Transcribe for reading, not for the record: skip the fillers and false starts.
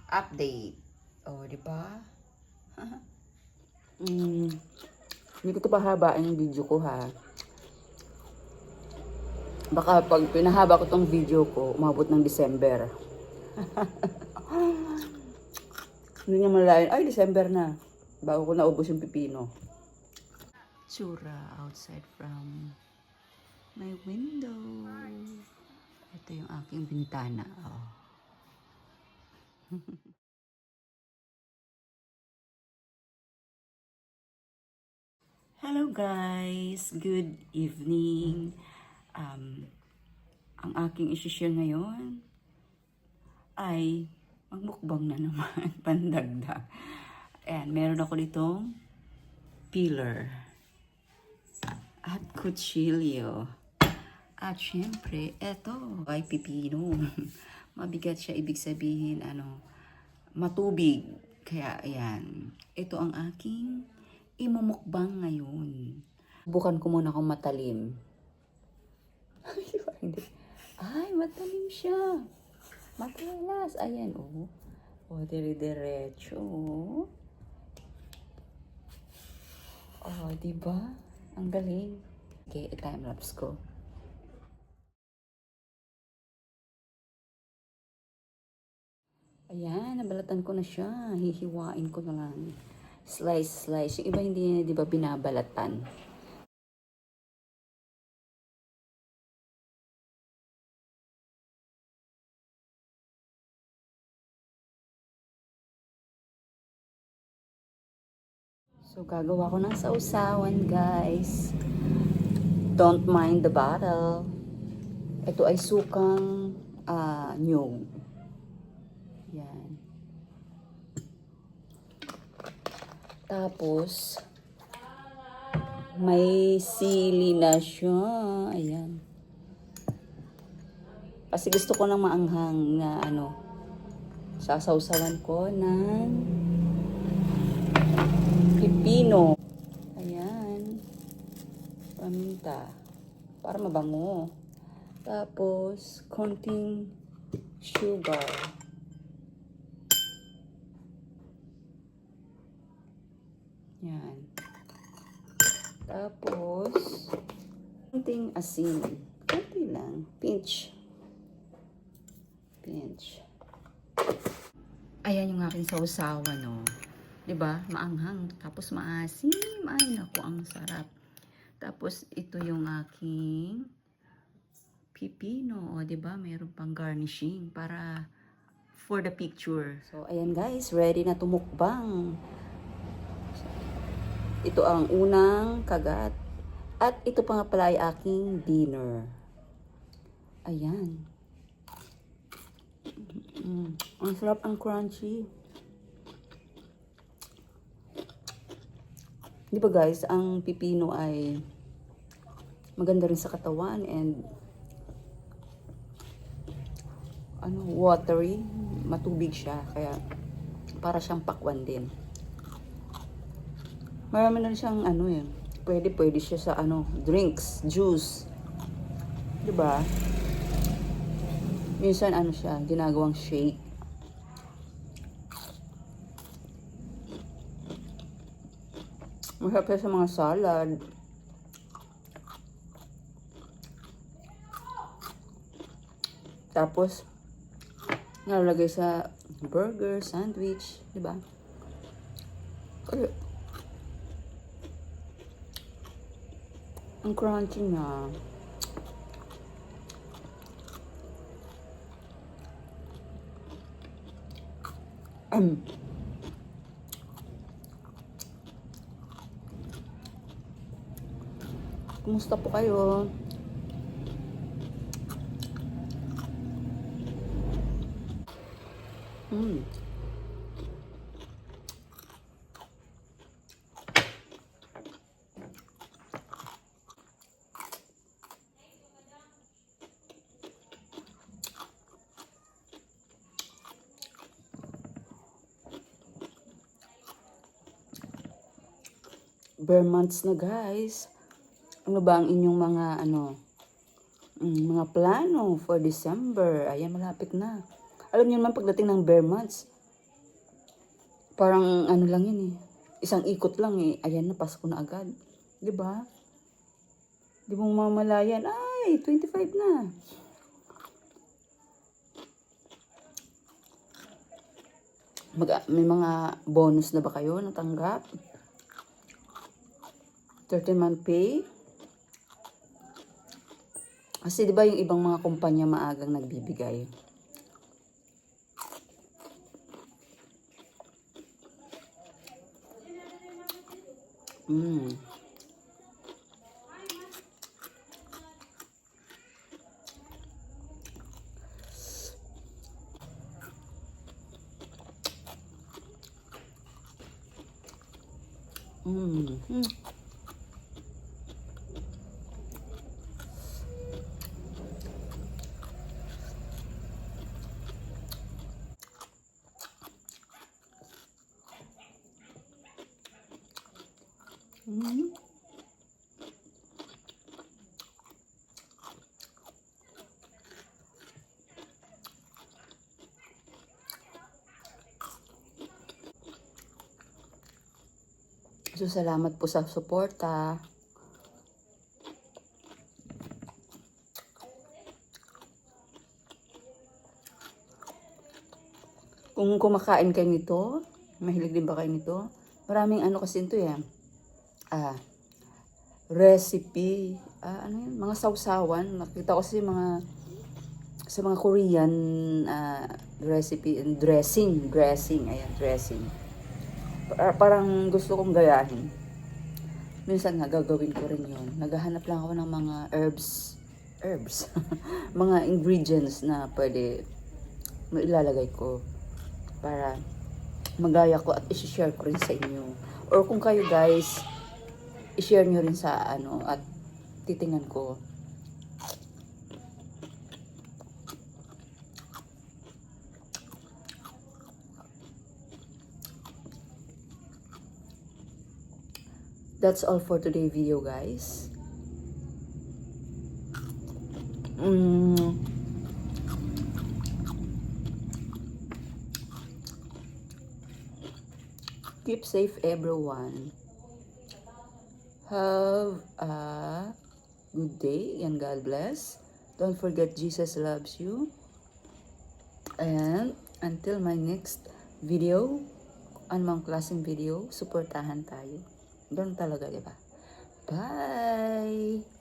update. Oh, di ba? Hindi ko ito pahabain yung video ko ha. Baka pag pinahaba ko tong video ko, umabot ng December. Hindi niya malayan, ay December na. Bago ko naubos yung pipino. Tsura outside from my window. Ito yung aking bintana. Oh. Hello guys! Good evening. Ang aking isi-share ngayon ay magmukbang na naman. Pandagdag. Ayan, meron ako ditong peeler at kutsilyo. At syempre, eto ay pipino. Mabigat siya, ibig sabihin, matubig. Kaya, ayan. Ito ang aking imumukbang ngayon. Bukan ko muna kung matalim. Ay, matalim siya. Matalas. Ayan, oh. O, dire-diretso. Oh, diba? Ang galing. Okay, time-lapse ko. Ayan, nabalatan ko na siya. Hihiwain ko na lang. Slice, slice. Yung iba hindi, di ba, binabalatan. So, gagawa ko ng sausawan, guys. Don't mind the bottle. Ito ay sukang nyog. Yan. Tapos, may sili na siya. Ayan. Kasi gusto ko ng maanghang na sasawsawan ko ng pipino. Ayan. Paminta. Para mabango. Tapos, konting sugar. Yan. Tapos, konting asin. Konti lang. Pinch. Pinch. Ayan yung aking sausawan, no. Diba? Maanghang. Tapos maasim. Ay, naku, ang sarap. Tapos, ito yung aking pipino. O, diba? Mayroon pang garnishing para for the picture. So, ayan guys. Ready na tumukbang. Ito ang unang kagat. At ito pa nga pala ay aking dinner. Ayan. Ang sarap, ang crunchy. Di ba guys, ang pipino ay maganda rin sa katawan and watery. Matubig siya. Kaya para siyang pakwan din. Marami na rin siyang pwede siya sa drinks, juice. 'Di ba? Minsan siya, ginagawang shake. Masarap sa mga salad. Tapos nalalagay sa burger, sandwich, 'di ba? Ang crunchy niya. Kumusta po kayo? Bare months na guys. Ano ba ang inyong mga plano for December? Ayan, malapit na. Alam niyo naman pagdating ng bare months, Parang ano lang yun eh. Isang ikot lang eh. Ayan na, Pasko na agad. 'Di ba? Di mo mamalayan. Ay, 25 na. May mga bonus na ba kayo natanggap? 13-month pay? Kasi di ba yung ibang mga kumpanya maagang nagbibigay? Mm. Mm. Mm. Mm. So, salamat po sa suporta. Kung kumakain kayo nito, mahilig din ba kayo nito? Maraming ano kasi ito yan. Recipe. Ano yun? Mga sausawan. Nakita ko kasi sa mga Korean recipe and dressing. Ayan, dressing. Parang gusto kong gayahin. Minsan nga gagawin ko rin yun. Naghahanap lang ako ng mga herbs. Mga ingredients na pwede ilalagay ko para magaya ko at i-share ko rin sa inyo. Or kung kayo guys, i-share nyo rin sa ano at titingnan ko. That's all for today video guys. Keep safe everyone. Have a good day and God bless. Don't forget Jesus loves you. And until my next video, anumang klaseng video, suportahan tayo. Doon talaga, diba? Bye!